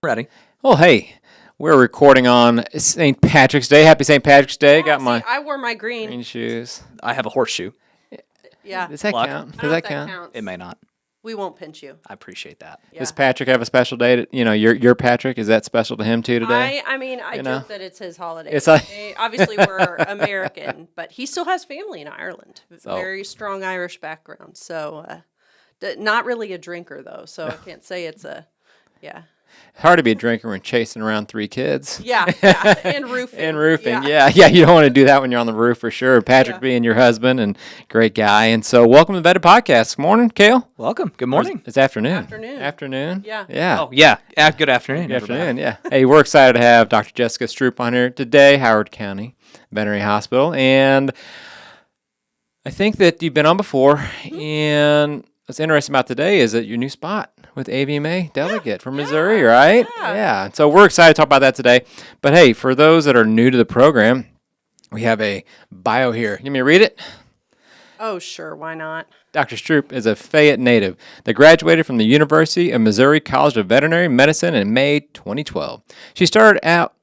ready. Well, hey, we're recording on St. Patrick's Day. Happy St. Patrick's Day. Got my I wore my green shoes. I have a horseshoe. Yeah. Does that Luck. count? I Does don't know that if count? counts. It may not. We won't pinch you. I appreciate that. Yeah. Does Patrick have a special day? Your Patrick, is that special to him too today? I know? joke that it's his holiday. It's like- Obviously, we're American, but he still has family in Ireland. So- Very strong Irish background. So, not really a drinker, though. So I can't say it's yeah. It's hard to be a drinker when chasing around 3 kids. Yeah. And roofing. And roofing, yeah. You don't want to do that when you're on the roof for sure. Patrick Yeah. being your husband and great guy. And so welcome to the Vetted Podcast. Morning, Kale. Welcome. Good morning. It's afternoon. Afternoon. Yeah. Yeah. Oh, yeah. Good afternoon. Good everybody. afternoon, yeah. Hey, we're excited to have Dr. Jessica Stroupe on here today, Howard County Veterinary Hospital. And I think that you've been on before. And what's interesting about today is that your new spot with AVMA delegate from Missouri, right? Yeah. So we're excited to talk about that today. But hey, for those that are new to the program, we have a bio here. You want me to read it? Oh, sure. Why not? Dr. Stroupe is a Fayette native that graduated from the University of Missouri College of Veterinary Medicine in May 2012. She started at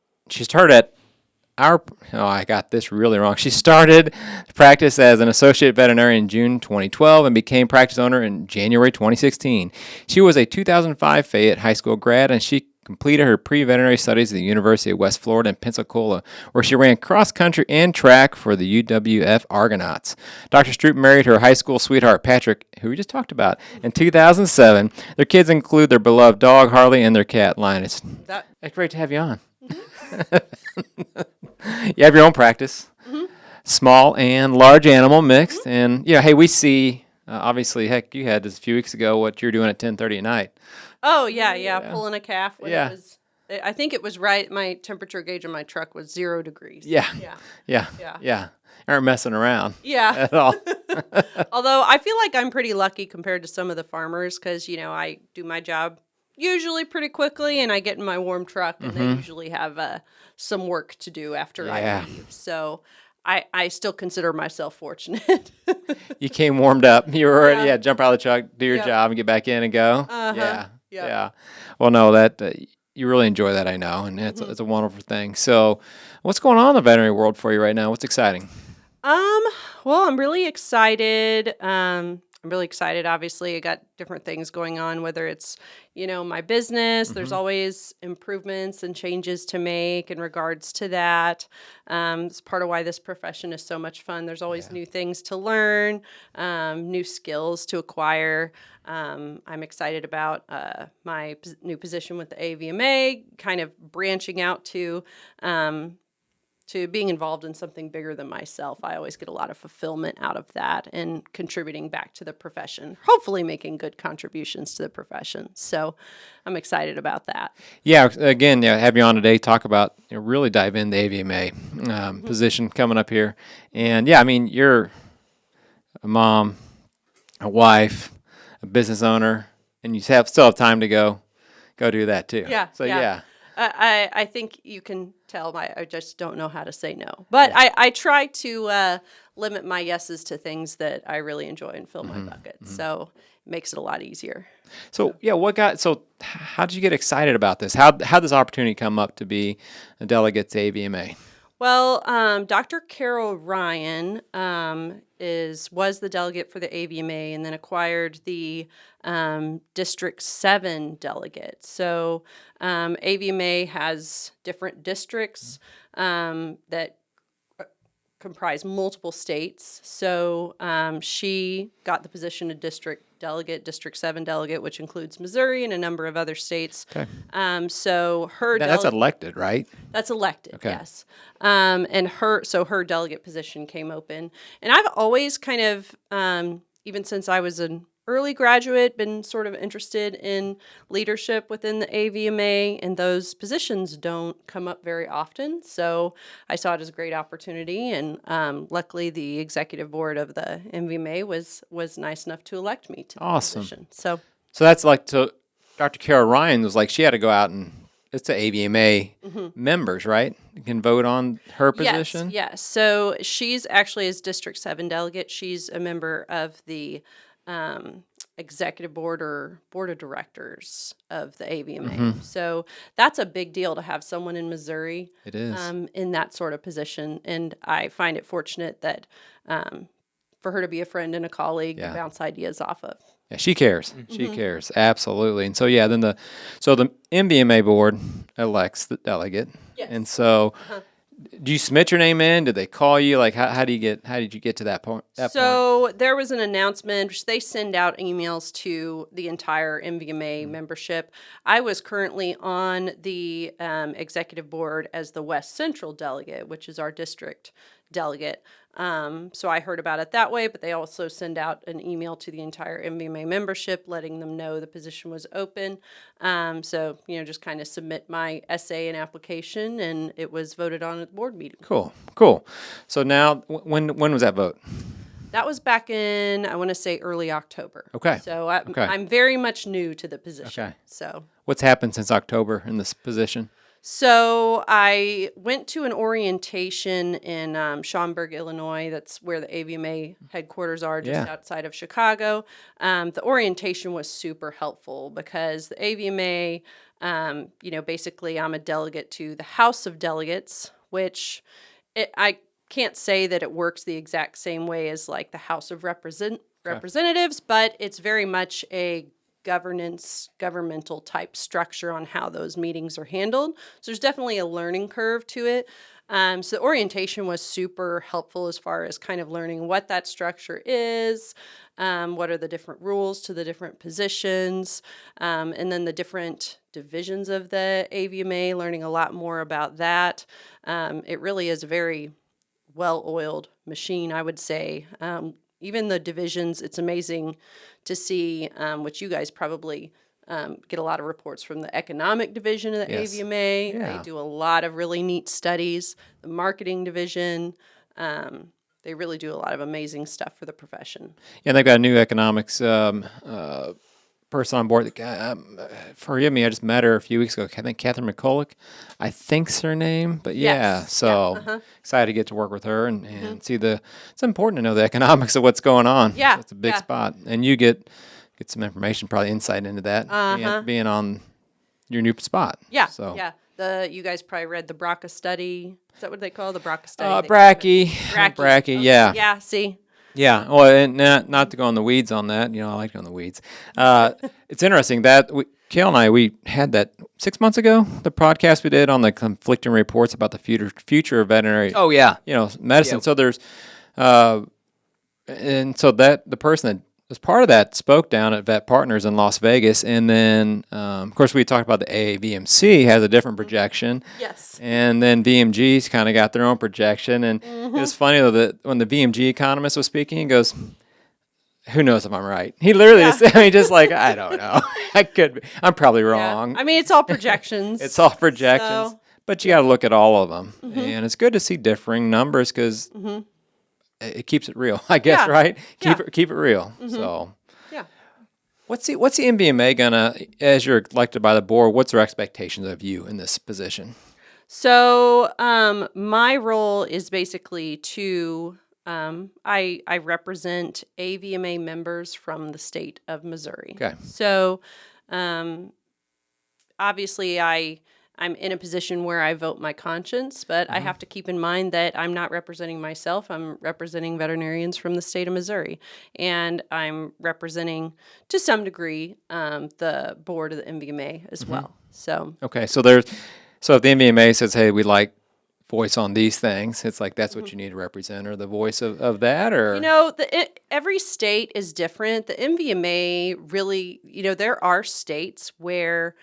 I got this really wrong. She started practice as an associate veterinarian in June 2012 and became practice owner in January 2016. She was a 2005 Fayette High School grad, and she completed her pre-veterinary studies at the University of West Florida in Pensacola, where she ran cross-country and track for the UWF Argonauts. Dr. Stroupe married her high school sweetheart, Patrick, who we just talked about, in 2007. Their kids include their beloved dog, Harley, and their cat, Linus. It's great to have you on. You have your own practice, small and large animal mixed, and hey, we see obviously, heck, you had this a few weeks ago. What you're doing at 10:30 at night? Oh, yeah. Pulling a calf. When Yeah. It was, I think it was right. My temperature gauge on my truck was 0 degrees. Yeah. Yeah. Aren't messing around Yeah. at all. Although I feel like I'm pretty lucky compared to some of the farmers because, I do my job usually pretty quickly and I get in my warm truck and they usually have some work to do after I leave. So I still consider myself fortunate. You came warmed up. You were already, jump out of the truck, do your job, and get back in and go. Yeah. Well, no, that you really enjoy that, I know, and it's a wonderful thing. So, what's going on in the veterinary world for you right now? What's exciting? Well, I'm really excited. Obviously, I got different things going on, whether it's, my business, there's always improvements and changes to make in regards to that. It's part of why this profession is so much fun. There's always new things to learn, new skills to acquire. I'm excited about my new position with the AVMA, kind of branching out to being involved in something bigger than myself. I always get a lot of fulfillment out of that and contributing back to the profession, hopefully making good contributions to the profession. So I'm excited about that. Yeah, again, have you on today, talk about, really dive into the AVMA position coming up here. And you're a mom, a wife, a business owner, and you still have time to go do that too. Yeah. So yeah. I think you can tell I just don't know how to say no. But I try to limit my yeses to things that I really enjoy and fill my bucket. So it makes it a lot easier. So how did you get excited about this? How did this opportunity come up to be a delegate to AVMA? Well, Dr. Carol Ryan was the delegate for the AVMA and then acquired the District 7 delegate. So AVMA has different districts that comprise multiple states. So she got the position of district delegate, District 7 delegate, which includes Missouri and a number of other states. Okay. So her That's elected, right? That's elected, Okay. yes. And her delegate position came open. And I've always kind of, even since I was an early graduate, been sort of interested in leadership within the AVMA, and those positions don't come up very often. So I saw it as a great opportunity, and luckily the executive board of the MVMA was nice enough to elect me to the position. So that's Dr. Carol Ryan was like, she had to go out and it's the AVMA members, right? You can vote on her position? Yes. So she's actually, as District 7 delegate, she's a member of the executive board or board of directors of the AVMA. So that's a big deal to have someone in Missouri It is. in that sort of position. And I find it fortunate that for her to be a friend and a colleague to bounce ideas off of. Yeah, she cares. She cares. Absolutely. And so, yeah, then the MVMA board elects the delegate. Yes. And so do you submit your name in? Did they call you? Like, how did you get to that point? So there was an announcement, which they send out emails to the entire MVMA membership. I was currently on the executive board as the West Central delegate, which is our district delegate. So I heard about it that way, but they also send out an email to the entire MVMA membership letting them know the position was open. So, just kind of submit my essay and application, and it was voted on at the board meeting. Cool. So now, when was that vote? That was back in, I want to say, early October. Okay. So I'm very much new to the position. Okay. So What's happened since October in this position? So I went to an orientation in Schaumburg, Illinois. That's where the AVMA headquarters are, just outside of Chicago. The orientation was super helpful because the AVMA, basically I'm a delegate to the House of Delegates, which I can't say that it works the exact same way as like the House of Representatives, but it's very much a governmental type structure on how those meetings are handled. So there's definitely a learning curve to it. So the orientation was super helpful as far as kind of learning what that structure is, what are the different rules to the different positions, and then the different divisions of the AVMA, learning a lot more about that. It really is a very well-oiled machine, I would say. Even the divisions, it's amazing to see, which you guys probably get a lot of reports from the economic division of the AVMA. Yeah. They do a lot of really neat studies. The marketing division, they really do a lot of amazing stuff for the profession. Yeah, they've got a new economics person on board. Forgive me, I just met her a few weeks ago. I think Catherine McCulloch, I think's her name. But excited to get to work with her and see it's important to know the economics of what's going on. Yeah, so it's a big spot. And you get some information, probably insight into that, being on your new spot. Yeah, so. You guys probably read the BRCA study. Is that what they call the BRCA study? Brachy, yeah. Yeah, see? Yeah, well, and not to go in the weeds on that. I like to go in the weeds. It's interesting that Kale and we had that 6 months ago, the podcast we did on the conflicting reports about the future of veterinary. Oh, yeah. Medicine. Yeah. So there's, and so that the person that was part of that spoke down at Vet Partners in Las Vegas, and then of course we talked about the AVMC has a different projection. Yes. And then VMG's kind of got their own projection, and it was funny though that when the VMG economist was speaking, he goes, "Who knows if I'm right?" He literally just like, "I don't know. I'm probably wrong." Yeah. I mean, it's all projections. It's all projections, So. but you got to look at all of them, and it's good to see differing numbers because it keeps it real, I guess, right? Keep it real. So, what's the MVMA gonna, as you're elected by the board, what's their expectations of you in this position? So, my role is basically to I represent AVMA members from the state of Missouri. Okay. So, obviously, I'm in a position where I vote my conscience, but I have to keep in mind that I'm not representing myself. I'm representing veterinarians from the state of Missouri, and I'm representing, to some degree, the board of the MVMA as well. So Okay, so if the MVMA says, "Hey, we like voice on these things," it's like that's what you need to represent, or the voice of that, or every state is different. The MVMA really, there are states where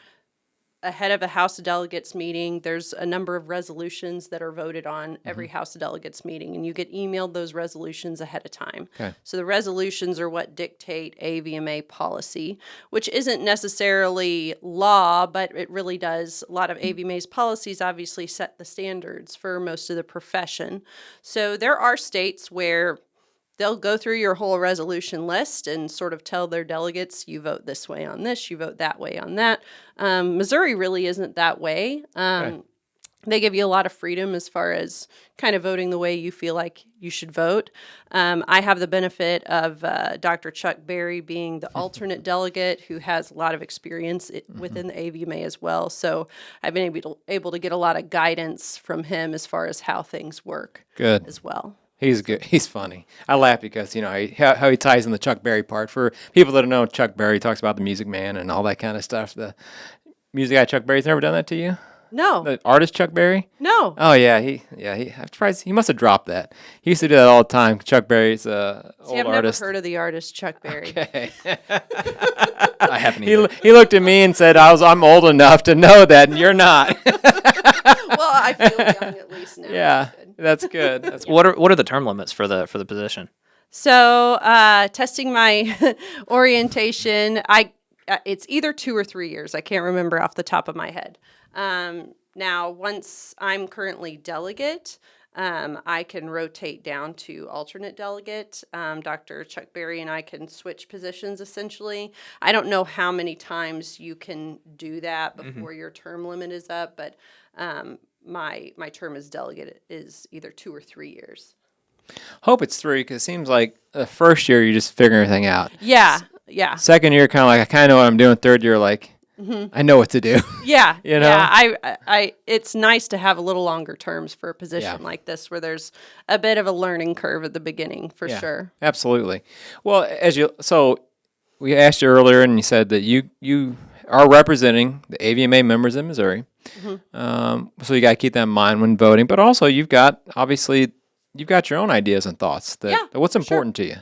ahead of a House of Delegates meeting, there's a number of resolutions that are voted on every House of Delegates meeting, and you get emailed those resolutions ahead of time. Okay. So the resolutions are what dictate AVMA policy, which isn't necessarily law, but it really does. A lot of AVMA's policies obviously set the standards for most of the profession. So there are states where they'll go through your whole resolution list and sort of tell their delegates, you vote this way on this, you vote that way on that. Missouri really isn't that way. Okay. They give you a lot of freedom as far as kind of voting the way you feel like you should vote. I have the benefit of Dr. Chuck Berry being the alternate delegate who has a lot of experience within the AVMA as well. So I've been able to get a lot of guidance from him as far as how things work Good. as well. He's good. He's funny. I laugh because, how he ties in the Chuck Berry part. For people that don't know, Chuck Berry talks about the Music Man and all that kind of stuff. The music guy Chuck Berry's never done that to you? No, The artist Chuck Berry? no. Oh, yeah. I'm surprised. He must have dropped that. He used to do that all the time. Chuck Berry's old See, I've artist. never heard of the artist Chuck Berry. Okay. I haven't either. He looked at me and said, I'm old enough to know that, and you're not. Well, I feel young at least now. Yeah, That's good. that's good. What are the term limits for the position? So, testing my orientation, it's either 2 or 3 years. I can't remember off the top of my head. Now, once I'm currently delegate, I can rotate down to alternate delegate. Dr. Chuck Berry and I can switch positions essentially. I don't know how many times you can do that before your term limit is up, but my term as delegate is either 2 or 3 years. Hope it's 3 because it seems like the first year you just figure everything out. Yeah. Second year, kind of like I kind of know what I'm doing. Third year, like I know what to do. Yeah. You know? Yeah. I it's nice to have a little longer terms for a position Yeah. like this where there's a bit of a learning curve at the beginning for Yeah, sure. Absolutely. Well, so we asked you earlier, and you said that you are representing the AVMA members in Missouri. So you got to keep that in mind when voting. But also, you've got your own ideas and thoughts. That what's important to you?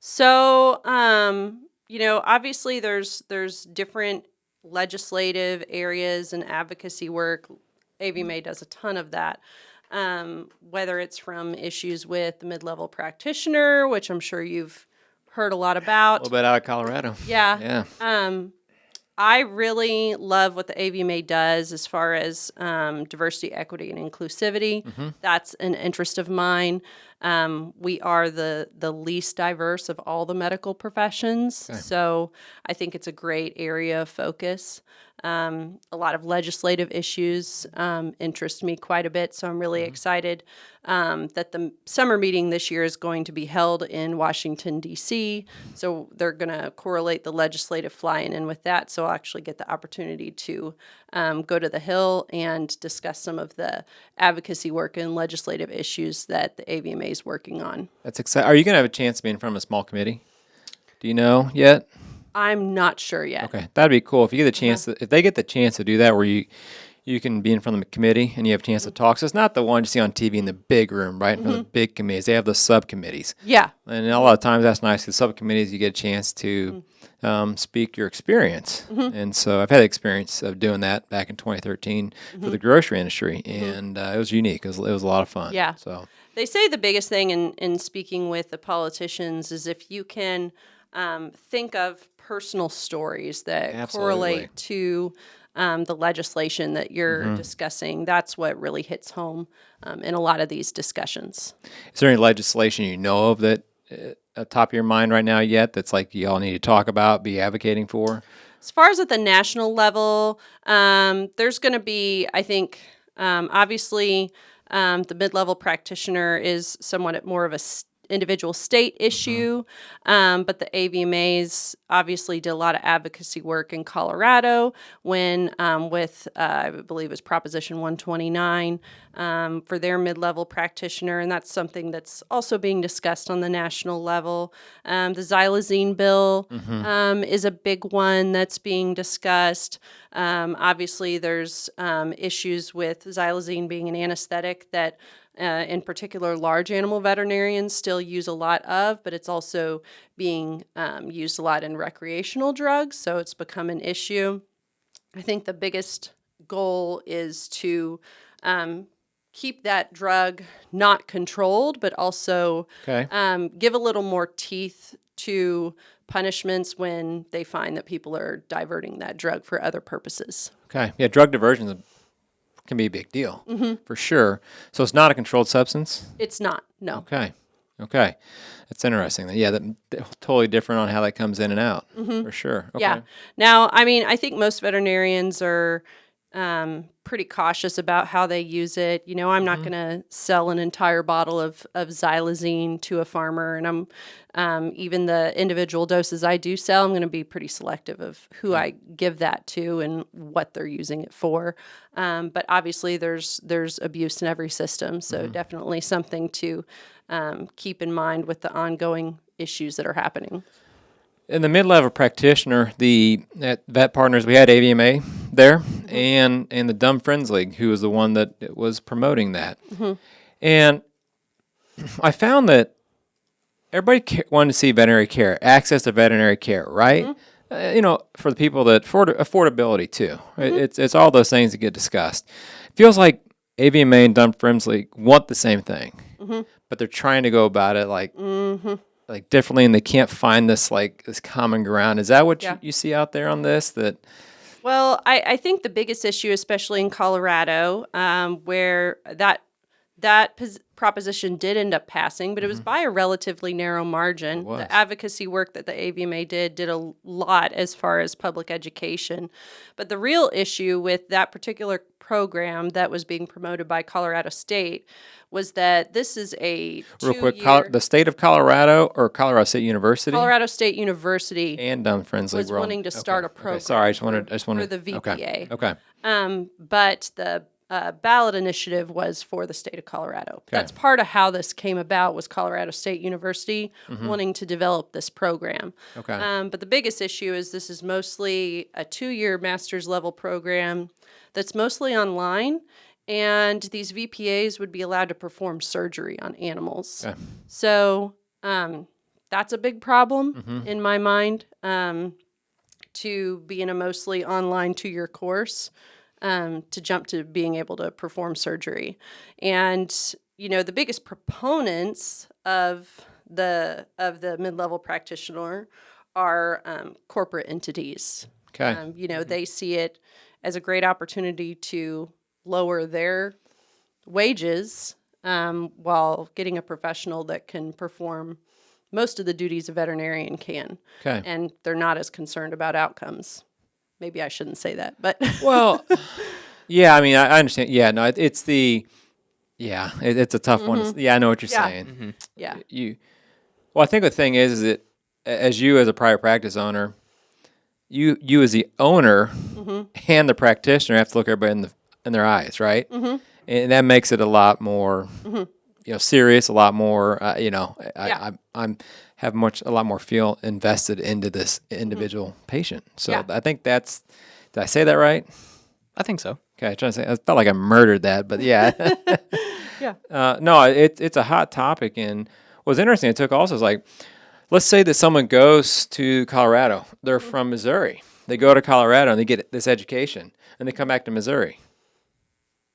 So, obviously there's different legislative areas and advocacy work. AVMA does a ton of that. Whether it's from issues with the mid-level practitioner, which I'm sure you've heard a lot A about. little bit out of Colorado. Yeah. Yeah. I really love what the AVMA does as far as diversity, equity, and inclusivity. That's an interest of mine. We are the least diverse of all the medical professions, so I think it's a great area of focus. A lot of legislative issues interest me quite a bit, so I'm really excited that the summer meeting this year is going to be held in Washington, D.C., so they're going to correlate the legislative fly-in in with that, so I'll actually get the opportunity to go to the Hill and discuss some of the advocacy work and legislative issues that the AVMA is working on. That's exciting. Are you going to have a chance to be in front of a small committee? Do you know yet? I'm not sure yet. Okay, that'd be cool if you get the chance. If they get the chance to do that, where you can be in front of the committee and you have a chance to talk. So it's not the one you see on TV in the big room, right? In front of the big committees. They have the subcommittees. Yeah. And a lot of times that's nice because subcommittees you get a chance to speak your experience. And so I've had the experience of doing that back in 2013 for the grocery industry, and it was unique. It was a lot of fun. Yeah. So They say the biggest thing in speaking with the politicians is if you can think of personal stories that Absolutely. correlate to the legislation that you're discussing, that's what really hits home in a lot of these discussions. is there any legislation you know of that at top of your mind right now yet that's like you all need to talk about, be advocating for? As far as at the national level, there's going to be, I think, obviously, the mid-level practitioner is somewhat more of a individual state issue, but the AVMAs obviously did a lot of advocacy work in Colorado when with, I believe it was Proposition 129 for their mid-level practitioner, and that's something that's also being discussed on the national level. The xylazine bill is a big one that's being discussed. Obviously, there's issues with xylazine being an anesthetic that in particular, large animal veterinarians still use a lot of, but it's also being used a lot in recreational drugs, so it's become an issue. I think the biggest goal is to keep that drug not controlled, but also give a little more teeth to punishments when they find that people are diverting that drug for other purposes. Okay. Yeah, drug diversion can be a big deal for sure. So it's not a controlled substance? It's not, no. Okay. That's interesting. Yeah, that totally different on how that comes in and out for sure. Okay. Yeah. Now, I mean, I think most veterinarians are pretty cautious about how they use it. I'm not going to sell an entire bottle of xylazine to a farmer, and even the individual doses I do sell, I'm going to be pretty selective of who I give that to and what they're using it for. But obviously, there's abuse in every system, so definitely something to keep in mind with the ongoing issues that are happening. In the mid-level practitioner, at Vet Partners, we had AVMA there, and the Dumb Friends League, who was the one that was promoting that. And I found that everybody wanted to see veterinary care, access to veterinary care, right? For the people that affordability too. Right? It's all those things that get discussed. It feels like AVMA and Dumb Friends League want the same thing, but they're trying to go about it like differently, and they can't find this common ground. Is that what you see out there on this? Well, I think the biggest issue, especially in Colorado, where that proposition did end up passing, but it was by a relatively narrow margin. The advocacy work that the AVMA did a lot as far as public education. But the real issue with that particular program that was being promoted by Colorado State was that this is a Real quick, the state of Colorado or Colorado State University? Colorado State University and Dumb Friends League was wanting to start a program. Okay. Sorry, I just wanted for the VPA. Okay. But the ballot initiative was for the state of Colorado. Okay. That's part of how this came about, was Colorado State University wanting to develop this program. Okay. But the biggest issue is this is mostly a 2-year master's level program that's mostly online, and these VPAs would be allowed to perform surgery on animals. Okay. So that's a big problem in my mind, to be in a mostly online 2-year course. To jump to being able to perform surgery. And, the biggest proponents of the mid-level practitioner are corporate entities. Okay. They see it as a great opportunity to lower their wages while getting a professional that can perform most of the duties a veterinarian can. Okay. And they're not as concerned about outcomes. Maybe I shouldn't say that, but Well, yeah, I mean, I understand. Yeah, no, it's a tough one. Yeah, I know what you're saying. Yeah. Well, I think the thing is that as a private practice owner, you as the owner and the practitioner have to look everybody in their eyes, right? And that makes it a lot more, serious, a lot more. I'm have a lot more feel invested into this individual patient. So I think did I say that right? I think so. Okay, I felt like I murdered that, but yeah. Yeah. No, it's a hot topic, and what's interesting, is like, let's say that someone goes to Colorado. They're from Missouri. They go to Colorado and they get this education, and they come back to Missouri.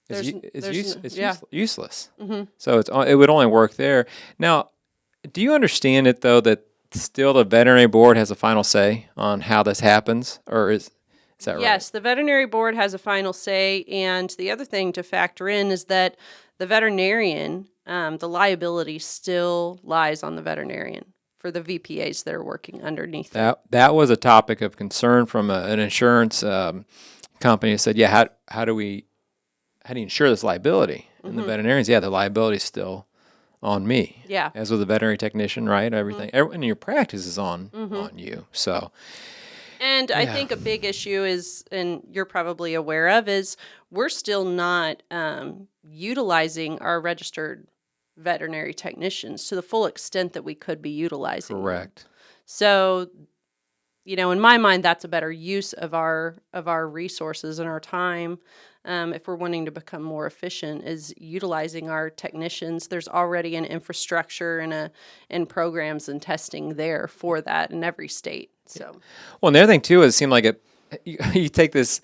It's useless. So it would only work there. Now, do you understand it, though, that still the veterinary board has a final say on how this happens, or is that right? Yes, the veterinary board has a final say, and the other thing to factor in is that the veterinarian, the liability still lies on the veterinarian for the VPAs that are working underneath them. That was a topic of concern from an insurance company that said, how do you insure this liability? And the veterinarians, the liability is still on me. Yeah. As with the veterinary technician, right? Everything in your practice is on you. So. And I think a big issue is, and you're probably aware of, is we're still not utilizing our registered veterinary technicians to the full extent that we could be utilizing. Correct. Them. So, in my mind, that's a better use of our resources and our time. If we're wanting to become more efficient, is utilizing our technicians. There's already an infrastructure and programs and testing there for that in every state. So, well, and the other thing too is, it seemed like you take this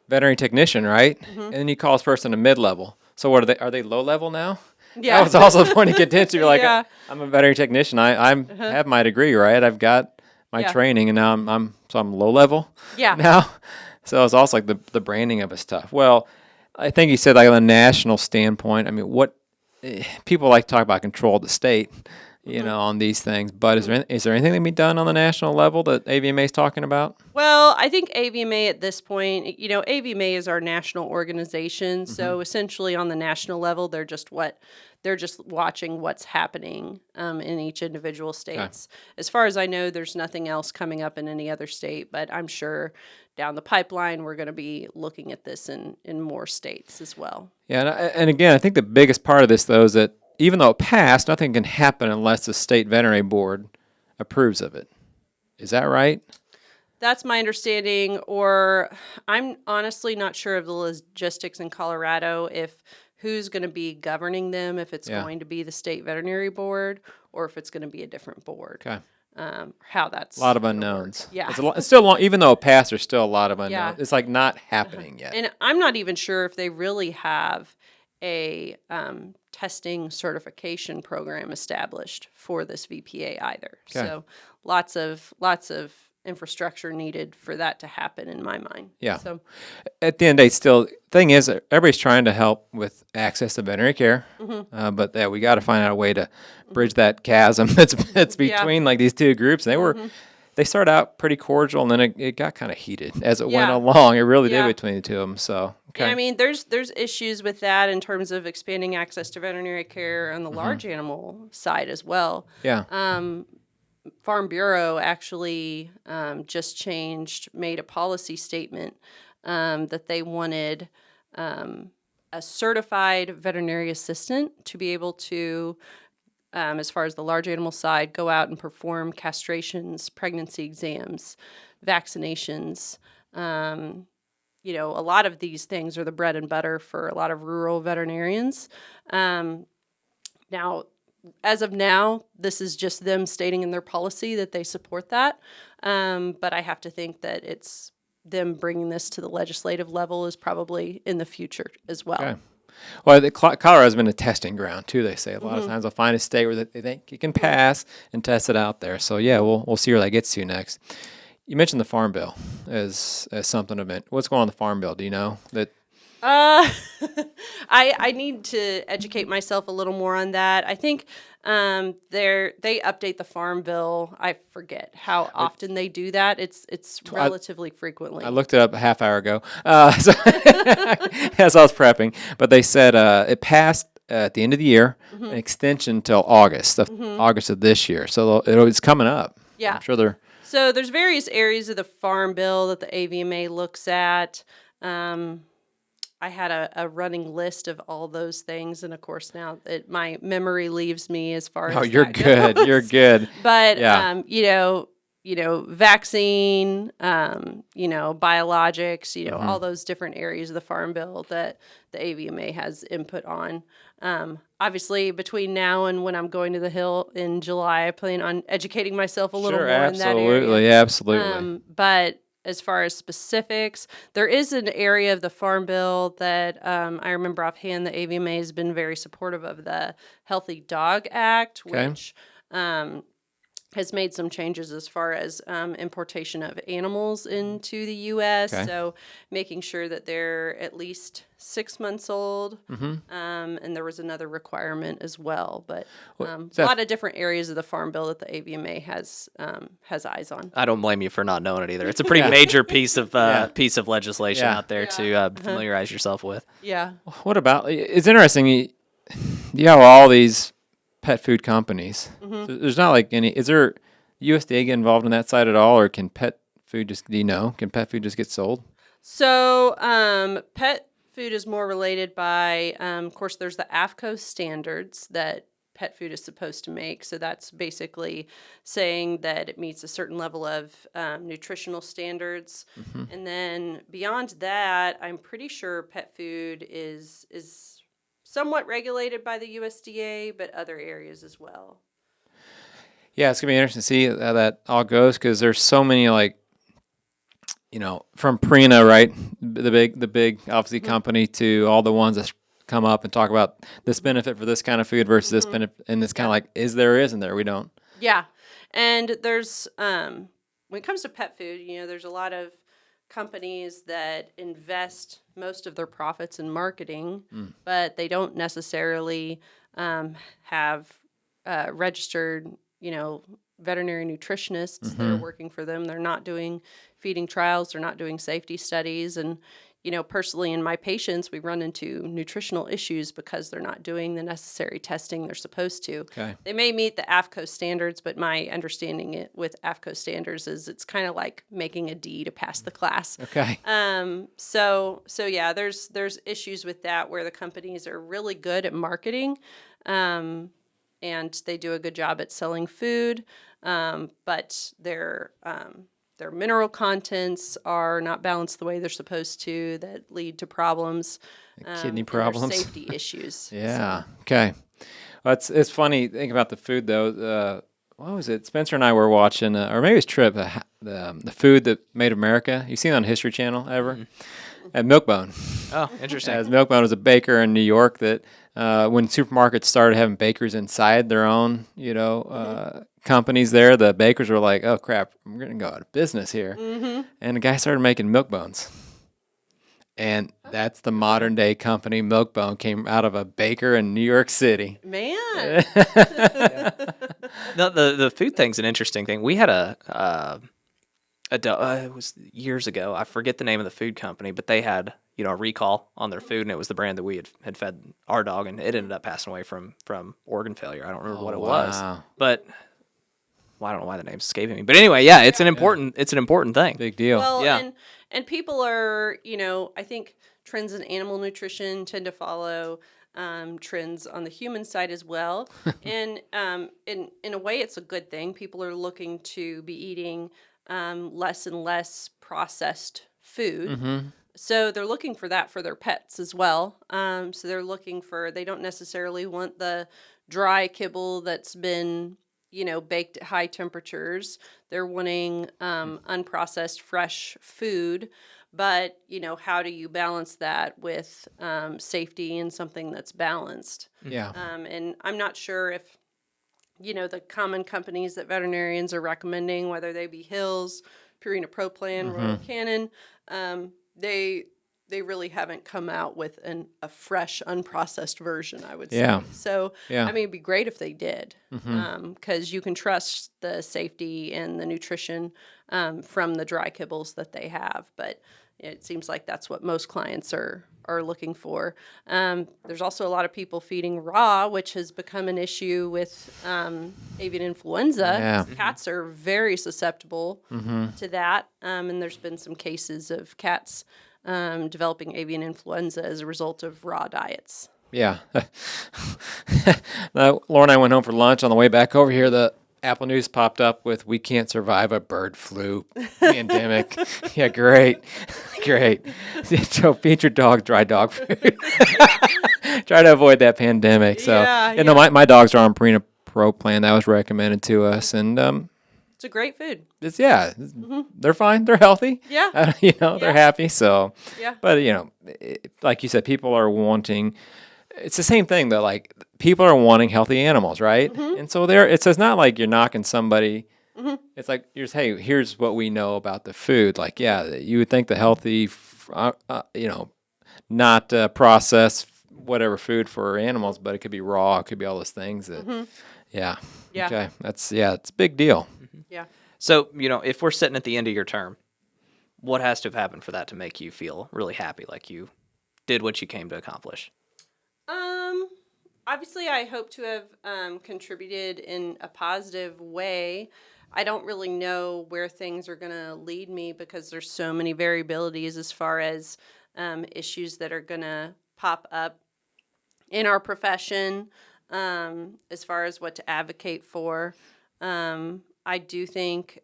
veterinary technician, right, and then you call this person a mid-level. So what are they low level now? Yeah, that was also the point to get into. You're like, I'm a veterinary technician. I have my degree, right? I've got my training, and now I'm low level. Yeah. Now. So it's also like the branding of it's tough. Well, I think you said, like, on a national standpoint, I mean, what people like to talk about control of the state. on these things. But is there anything that can be done on the national level that AVMA is talking about? Well, I think AVMA at this point, AVMA is our national organization. So essentially on the national level, they're just watching what's happening in each individual states. As far as I know, there's nothing else coming up in any other state, but I'm sure down the pipeline, we're going to be looking at this in more states as well. Yeah, and again, I think the biggest part of this, though, is that even though it passed, nothing can happen unless the state veterinary board approves of it. Is that right? That's my understanding, or I'm honestly not sure of the logistics in Colorado, if who's going to be governing them, if it's going to be the state veterinary board or if it's going to be a different board. Okay. How that's a lot of unknowns. Yeah. It's still long, even though it passed, there's still a lot of unknowns. Yeah. It's like not happening yet. And I'm not even sure if they really have a testing certification program established for this VPA either. Okay. So lots of infrastructure needed for that to happen in my mind. Yeah. So At the end of the day, still, thing is, everybody's trying to help with access to veterinary care, but we got to find out a way to bridge that chasm that's between like these two groups. And they started out pretty cordial, and then it got kind of heated as it went along. It really did between the two of them. So yeah, I mean, there's issues with that in terms of expanding access to veterinary care on the large animal side as well. Yeah. Farm Bureau actually just made a policy statement that they wanted a certified veterinary assistant to be able to, as far as the large animal side, go out and perform castrations, pregnancy exams, vaccinations. A lot of these things are the bread and butter for a lot of rural veterinarians. As of now, this is just them stating in their policy that they support that. But I have to think that it's them bringing this to the legislative level is probably in the future as well. Okay. Well, Colorado's been a testing ground too. They say a lot of times they'll find a state where they think it can pass and test it out there. So yeah, we'll see where that gets to next. You mentioned the Farm Bill as something of it. What's going on in the Farm Bill? Do you know that? I need to educate myself a little more on that. I think they update the Farm Bill. I forget how often they do that. It's relatively frequently. I looked it up a half hour ago, so as I was prepping. But they said it passed at the end of the year, an extension till August of this year. So it's coming up. Yeah, I'm sure they're. So there's various areas of the Farm Bill that the AVMA looks at. I had a running list of all those things, and of course now my memory leaves me as far as you're good. goes. You're good. But vaccine, biologics, all those different areas of the Farm Bill that the AVMA has input on. Obviously, between now and when I'm going to the Hill in July, I plan on educating myself a little more in that area. Absolutely. But as far as specifics, there is an area of the Farm Bill that I remember offhand the AVMA has been very supportive of, the Healthy Dog Act, which has made some changes as far as importation of animals into the U.S. Okay. So making sure that they're at least 6 months old. And there was another requirement as well. But a lot of different areas of the Farm Bill that the AVMA has eyes on. I don't blame you for not knowing it either. It's a pretty major piece of legislation out there to familiarize yourself with. Yeah. What about? It's interesting. You have all these pet food companies. There's not like any. Is there USDA get involved in that side at all, or can pet food just? Do you know? Can pet food just get sold? So pet food is more related by, of course, there's the AFCO standards that pet food is supposed to make. So that's basically saying that it meets a certain level of nutritional standards. And then beyond that, I'm pretty sure pet food is somewhat regulated by the USDA, but other areas as well. Yeah, it's going to be interesting to see how that all goes, because there's so many, from Prina, right, the big obviously company, to all the ones that come up and talk about this benefit for this kind of food versus this benefit, and it's kind of like, is there or isn't there? We don't. Yeah, and there's, when it comes to pet food, there's a lot of companies that invest most of their profits in marketing, but they don't necessarily have registered, veterinary nutritionists that are working for them. They're not doing feeding trials. They're not doing safety studies. And, personally in my patients, we run into nutritional issues because they're not doing the necessary testing they're supposed to. Okay. They may meet the AFCO standards, but my understanding it with AFCO standards is it's kind of like making a D to pass the class. Okay. So yeah, there's issues with that where the companies are really good at marketing, and they do a good job at selling food, but their mineral contents are not balanced the way they're supposed to, that lead to problems, Kidney and there's problems. safety issues. Yeah. Okay. Well, it's funny. Think about the food though. What was it? Spencer and I were watching, or maybe it was Trip, the food that made America. You seen it on History Channel ever? At Milkbone. Oh, interesting. As Milkbone was a baker in New York that when supermarkets started having bakers inside their own, companies there, the bakers were like, oh, crap, we're going to go out of business here. And the guy started making Milkbones. And that's the modern day company. Milkbone came out of a baker in New York City. Man. The food thing's an interesting thing. We had it was years ago. I forget the name of the food company, but they had a recall on their food, and it was the brand that we had fed our dog, and it ended up passing away from organ failure. I don't remember what it was, but I don't know why the name's escaping me. But anyway, yeah, it's an important thing. Big deal. Well, Yeah. and people are, I think trends in animal nutrition tend to follow trends on the human side as well. And in a way, it's a good thing. People are looking to be eating less and less processed food. So they're looking for that for their pets as well. So they're looking they don't necessarily want the dry kibble that's been, baked at high temperatures. They're wanting unprocessed fresh food. But, how do you balance that with safety and something that's balanced? Yeah. And I'm not sure if, the common companies that veterinarians are recommending, whether they be Hills, Purina Pro Plan, Royal Canin, they really haven't come out with a fresh, unprocessed version, I would say. Yeah. So, Yeah. it'd be great if they did, because you can trust the safety and the nutrition from the dry kibbles that they have. But it seems like that's what most clients are looking for. There's also a lot of people feeding raw, which has become an issue with avian influenza. Yeah. Cats are very susceptible to that, and there's been some cases of cats developing avian influenza as a result of raw diets. Yeah. Laura and I went home for lunch. On the way back over here, the Apple News popped up with, "We can't survive a bird flu pandemic." Yeah, great. So feed your dog dry dog food. Try to avoid that pandemic. So, my dogs are on Purina Pro Plan. That was recommended to us. And it's a great food. They're fine. They're healthy. Yeah. They're happy. So, Yeah. But, like you said, people are wanting, it's the same thing though. Like people are wanting healthy animals, right? And so it's not like you're knocking somebody. It's like, hey, here's what we know about the food. Like, yeah, you would think the healthy, not processed, whatever food for animals, but it could be raw. It could be all those things that, Yeah. Okay. It's a big deal. Yeah. So, if we're sitting at the end of your term, what has to have happened for that to make you feel really happy, like you did what you came to accomplish? Obviously, I hope to have contributed in a positive way. I don't really know where things are going to lead me because there's so many variabilities as far as issues that are going to pop up in our profession, as far as what to advocate for. I do think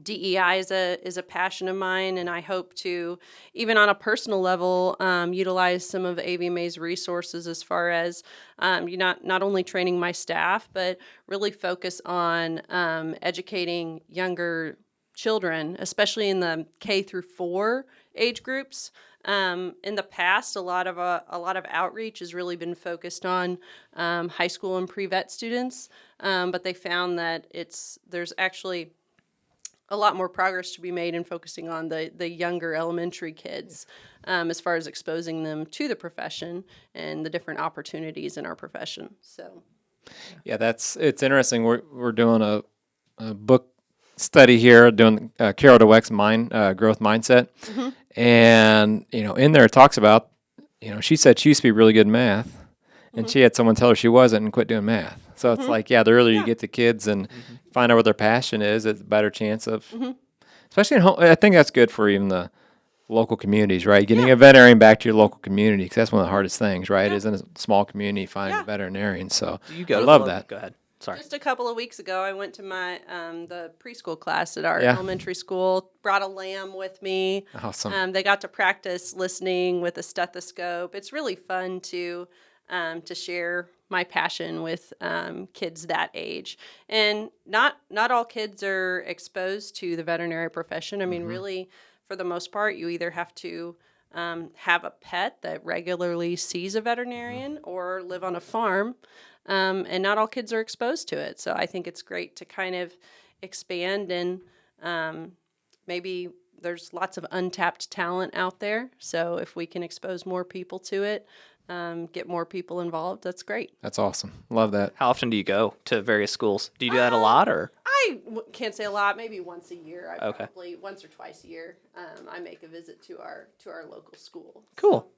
DEI is a passion of mine, and I hope to, even on a personal level, utilize some of AVMA's resources as far as not only training my staff, but really focus on educating younger children, especially in the K through 4 age groups. In the past, a lot of outreach has really been focused on high school and pre-vet students, but they found that there's actually a lot more progress to be made in focusing on the younger elementary kids, as far as exposing them to the profession and the different opportunities in our profession. So, Yeah, it's interesting. We're doing a book study here, doing Carol Dweck's growth mindset, and in there it talks about, she said she used to be really good in math, and she had someone tell her she wasn't and quit doing math. So it's like, the earlier you get the kids and find out what their passion is, it's a better chance of, especially in home. I think that's good for even the local communities, right? Getting a veterinarian back to your local community, because that's one of the hardest things, right? Is in a small community finding a veterinarian. So Do you go I to love that. Go ahead. Sorry. Just a couple of weeks ago, I went to my the preschool class at our Yeah. elementary school. Brought a lamb with me. Awesome. They got to practice listening with a stethoscope. It's really fun to share my passion with kids that age. And not all kids are exposed to the veterinary profession. I mean, really, for the most part, you either have to have a pet that regularly sees a veterinarian or live on a farm. And not all kids are exposed to it. So I think it's great to kind of expand, and maybe there's lots of untapped talent out there. So if we can expose more people to it, get more people involved, that's great. That's awesome. Love that. How often do you go to various schools? Do you do that a lot, or? Can't say a lot, maybe once a year. Okay. Probably once or twice a year. I make a visit to our local school. Cool.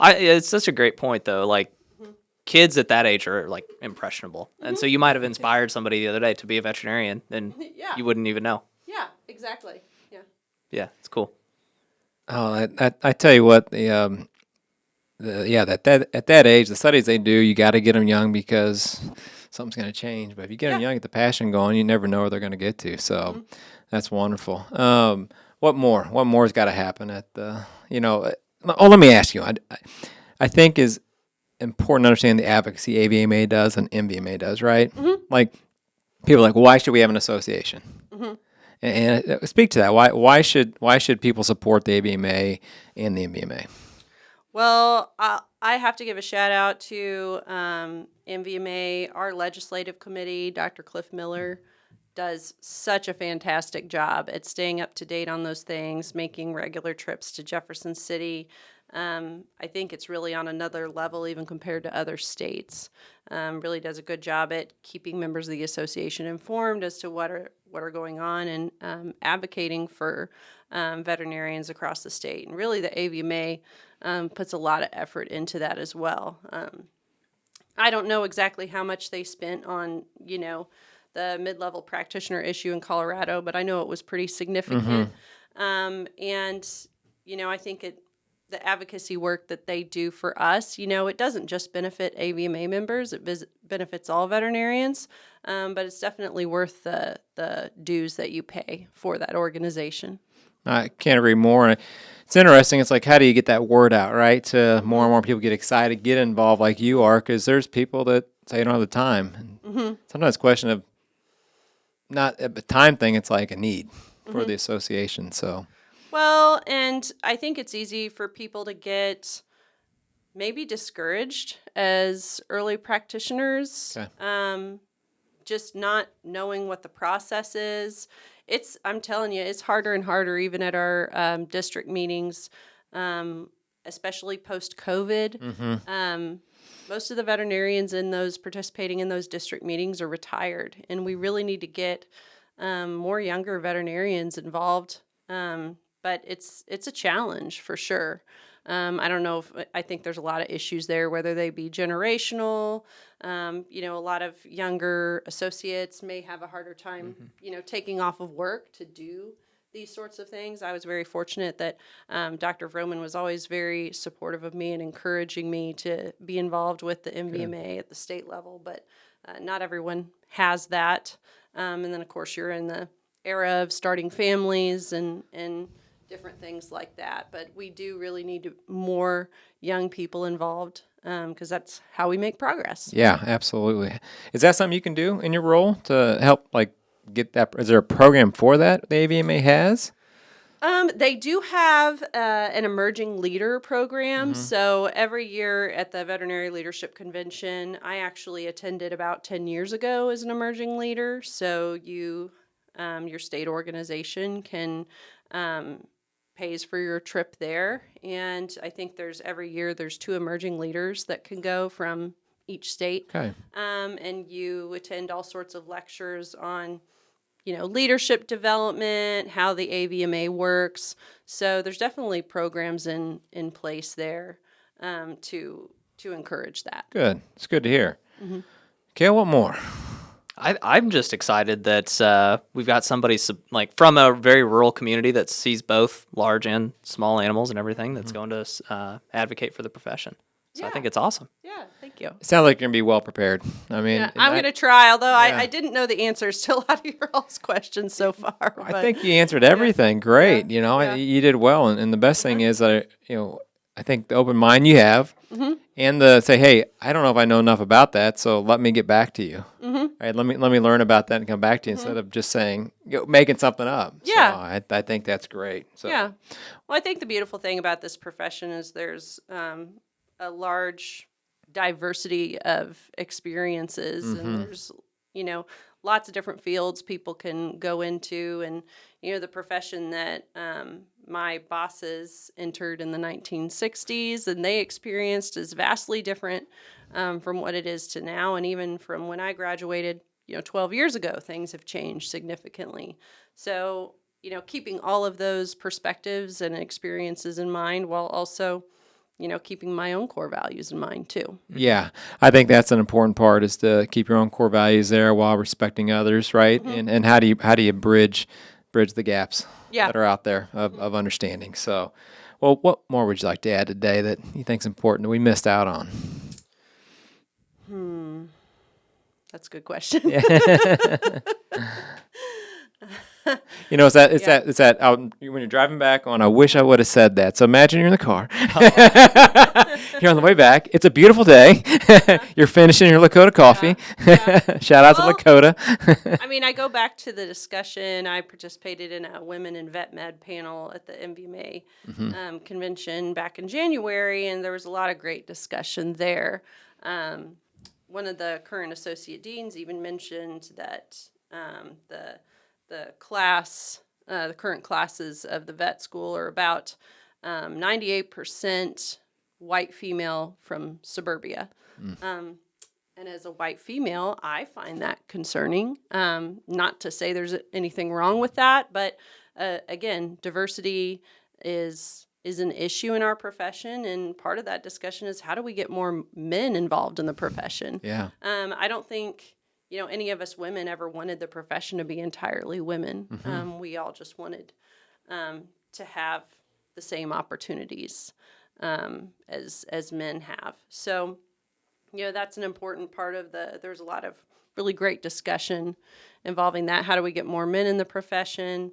It's such a great point, though. Like, kids at that age are like impressionable, and so you might have inspired somebody the other day to be a veterinarian, and you wouldn't even know. Yeah, exactly. Yeah, it's cool. Oh, I tell you what, at that age, the studies they do, you got to get them young because something's going to change. But if you get them young, get the passion going, you never know where they're going to get to. So that's wonderful. What more? What more's got to happen at the? Let me ask you. I think is important to understand the advocacy AVMA does and MVMA does, right? Like, people are like, why should we have an association? And speak to that. Why should people support the AVMA and the MVMA? Well, I have to give a shout out to MVMA. Our legislative committee, Dr. Cliff Miller, does such a fantastic job at staying up to date on those things, making regular trips to Jefferson City. I think it's really on another level even compared to other states. Really does a good job at keeping members of the association informed as to what are going on, and advocating for veterinarians across the state. And really the AVMA puts a lot of effort into that as well. I don't know exactly how much they spent on, the mid-level practitioner issue in Colorado, but I know it was pretty significant. And, I think the advocacy work that they do for us, it doesn't just benefit AVMA members, it benefits all veterinarians, but it's definitely worth the dues that you pay for that organization. I can't agree more. It's interesting. It's like, how do you get that word out, right? To more and more people get excited, get involved like you are, because there's people that say you don't have the time. And sometimes it's a question of not a time thing, it's like a need for the association. So, well, and I think it's easy for people to get maybe discouraged as early practitioners, just not knowing what the process is. I'm telling you, it's harder and harder even at our district meetings, especially post-COVID. Most of the veterinarians participating in those district meetings are retired, and we really need to get more younger veterinarians involved. But it's a challenge for sure. I don't know I think there's a lot of issues there, whether they be generational. A lot of younger associates may have a harder time, taking off of work to do these sorts of things. I was very fortunate that Dr. Vroman was always very supportive of me and encouraging me to be involved with the MVMA at the state level, but not everyone has that. And then, of course, you're in the era of starting families and different things like that. But we do really need more young people involved, because that's how we make progress. yeah, absolutely. Is that something you can do in your role to help, like, get that? Is there a program for that the AVMA has? They do have an emerging leader program. So every year at the Veterinary Leadership Convention, I actually attended about 10 years ago as an emerging leader. So your state organization can pays for your trip there. And I think every year there's 2 emerging leaders that can go from each state. Okay. And you attend all sorts of lectures on, leadership development, how the AVMA works. So there's definitely programs in place there to encourage that. Good. It's good to hear. Kale, what more? I'm just excited that we've got somebody like from a very rural community that sees both large and small animals and everything that's going to advocate for the profession. So I think it's awesome. Yeah, thank you. It sounds like you're going to be well prepared. I mean, I'm going to try, although I didn't know the answers to a lot of your all's questions so far. I think you answered everything great. Yeah. You did well. And the best thing is that, I think the open mind you have and the say, hey, I don't know if I know enough about that, so let me get back to you. All right, let me learn about that and come back to you instead of just saying, making something up. Yeah. So I think that's great. So. Yeah. Well, I think the beautiful thing about this profession is there's a large diversity of experiences and there's, lots of different fields people can go into. And, the profession that my bosses entered in the 1960s and they experienced is vastly different from what it is to now. And even from when I graduated, 12 years ago, things have changed significantly. So, keeping all of those perspectives and experiences in mind while also, keeping my own core values in mind too. Yeah, I think that's an important part is to keep your own core values there while respecting others, right? And how do you bridge the gaps that are out there of understanding? So, well, what more would you like to add today that you think is important that we missed out on? That's a good question. It's that out when you're driving back on. I wish I would have said that. So imagine you're in the car. You're on the way back. It's a beautiful day. You're finishing your Lakota coffee. Shout out to Lakota. I go back to the discussion. I participated in a Women in Vet Med panel at the MVMA convention back in January, and there was a lot of great discussion there. One of the current associate deans even mentioned that the current classes of the vet school are about 98% white female from suburbia. And as a white female, I find that concerning. Not to say there's anything wrong with that, but again, diversity is an issue in our profession, and part of that discussion is how do we get more men involved in the profession? Yeah. I don't think any of us women ever wanted the profession to be entirely women. We all just wanted to have the same opportunities as men have. So, that's an important part of there's a lot of really great discussion involving that. How do we get more men in the profession?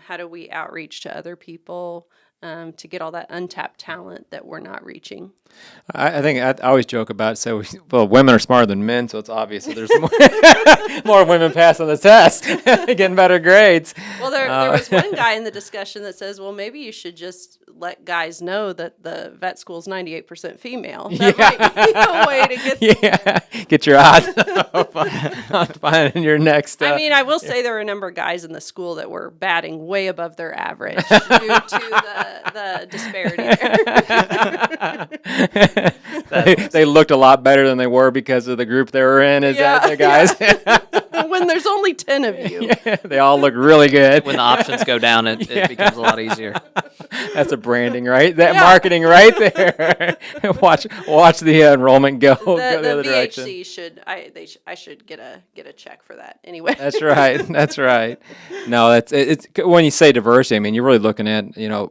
How do we outreach to other people to get all that untapped talent that we're not reaching? I think I always joke about it. So, women are smarter than men, so it's obvious that there's more women passing the test, getting better grades. Well, there was one guy in the discussion that says, well, maybe you should just let guys know that the vet school is 98% female. That might be a way to get your odds on finding your next. I will say there were a number of guys in the school that were batting way above their average due to the disparity there. They looked a lot better than they were because of the group they were in. Is that the guys? When there's only 10 of you. They all look really good. When the options go down, it becomes a lot easier. That's a branding, right? That marketing right there. watch the enrollment go the other direction. VHC I should get a check for that anyway. That's right. No, it's when you say diversity, you're really looking at,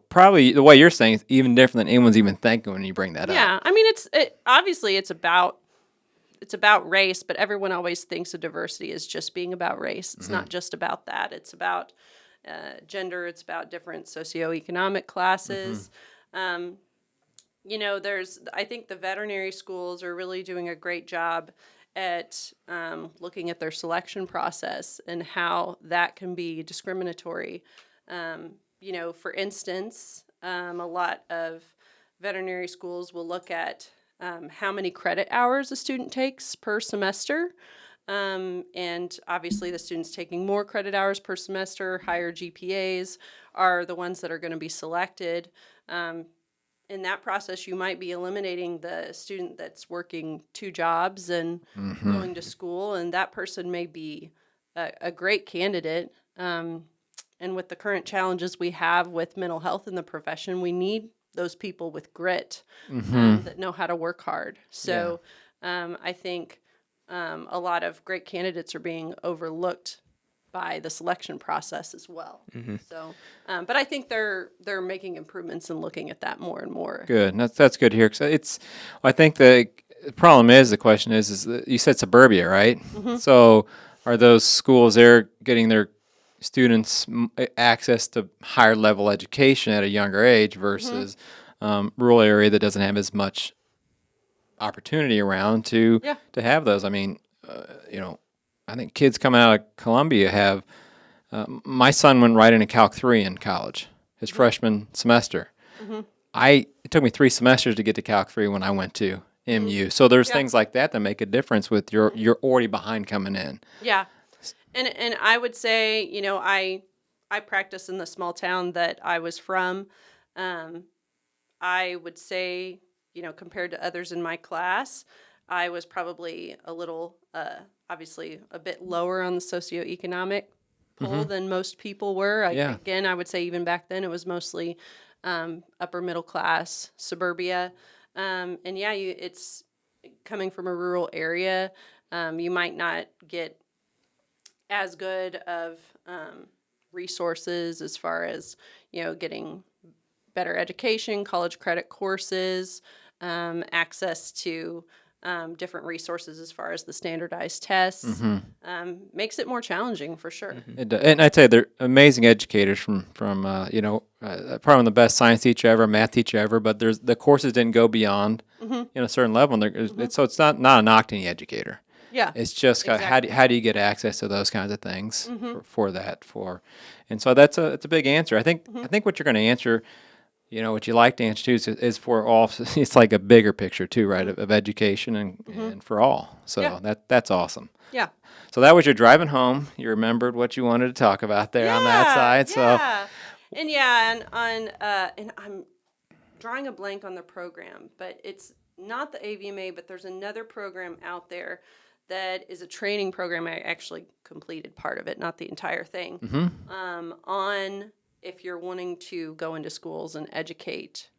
probably the way you're saying is even different than anyone's even thinking when you bring that up. Yeah, obviously it's about race, but everyone always thinks of diversity as just being about race. It's not just about that. It's about gender. It's about different socioeconomic classes. I think the veterinary schools are really doing a great job at looking at their selection process and how that can be discriminatory. For instance, a lot of veterinary schools will look at how many credit hours a student takes per semester. And obviously the students taking more credit hours per semester, higher GPAs, are the ones that are going to be selected. in that process, you might be eliminating the student that's working 2 jobs and going to school, and that person may be a great candidate. And with the current challenges we have with mental health in the profession, we need those people with grit that know how to work hard. So I think a lot of great candidates are being overlooked by the selection process as well. So, but I think they're making improvements and looking at that more and more. Good. That's good to hear. 'Cause I think the problem is, the question is that you said suburbia, right? So are those schools there getting their students access to higher level education at a younger age versus rural area that doesn't have as much opportunity around to have those? I mean, I think kids coming out of Columbia have. My son went right into Calc 3 in college, his freshman semester. It took me 3 semesters to get to Calc 3 when I went to MU. So there's things like that make a difference with you're already behind coming in. Yeah. And I would say, I practice in the small town that I was from. I would say, compared to others in my class, I was probably a little, obviously, a bit lower on the socioeconomic poll than most people were. Again, I would say even back then it was mostly upper middle class, suburbia. It's coming from a rural area. You might not get as good of resources as far as, getting better education, college credit courses, access to different resources as far as the standardized tests. Makes it more challenging for sure. And I'd say they're amazing educators from probably one of the best science teacher ever, math teacher ever, but the courses didn't go beyond a certain level. And so it's not a knock to any educator. Yeah, it's just how do you get access to those kinds of things for that. And so it's a big answer. I think what you're going to answer, what you like to answer too is for all. It's like a bigger picture too, right? Of education and for all. So that's awesome. Yeah. So that was your driving home. You remembered what you wanted to talk about there on that side. So and I'm drawing a blank on the program, but it's not the AVMA, but there's another program out there that is a training program. I actually completed part of it, not the entire thing, on if you're wanting to go into schools and educate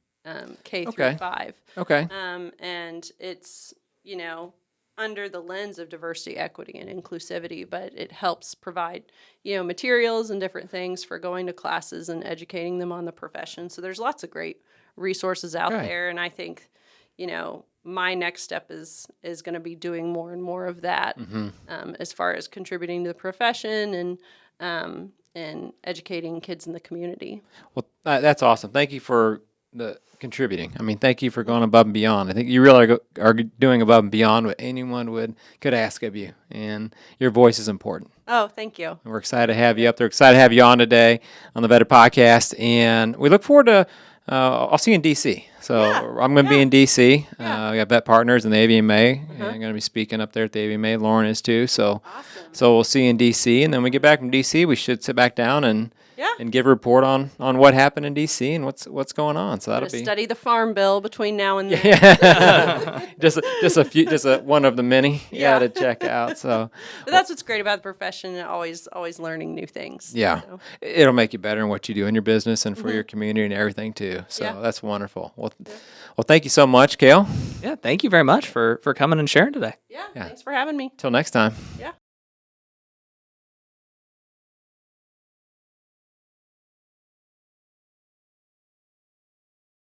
K through 5. Okay. And it's, under the lens of diversity, equity, and inclusivity, but it helps provide, materials and different things for going to classes and educating them on the profession. So there's lots of great resources out there, and I think, my next step is going to be doing more and more of that as far as contributing to the profession and educating kids in the community. Well, that's awesome. Thank you for the contributing. I mean, thank you for going above and beyond. I think you really are doing above and beyond what anyone could ask of you, and your voice is important. Oh, thank you. And we're excited to have you up there. Excited to have you on today on the Better Podcast, and we look forward to. I'll see you in D.C. So I'm going to be in D.C. We got Vet Partners and the AVMA. And I'm going to be speaking up there at the AVMA. Lauren is too. So, awesome. So we'll see you in D.C. And then when we get back from D.C., we should sit back down and give a report on what happened in D.C. and what's going on. So that'll be study the farm bill between now and then. just one of the many to check out. So, but that's what's great about the profession, and always learning new things. Yeah, it'll make you better in what you do in your business and for your community and everything too. So that's wonderful. Well, thank you so much, Kale. Yeah, thank you very much for coming and sharing today. Yeah, thanks for having me. Till next time. Yeah.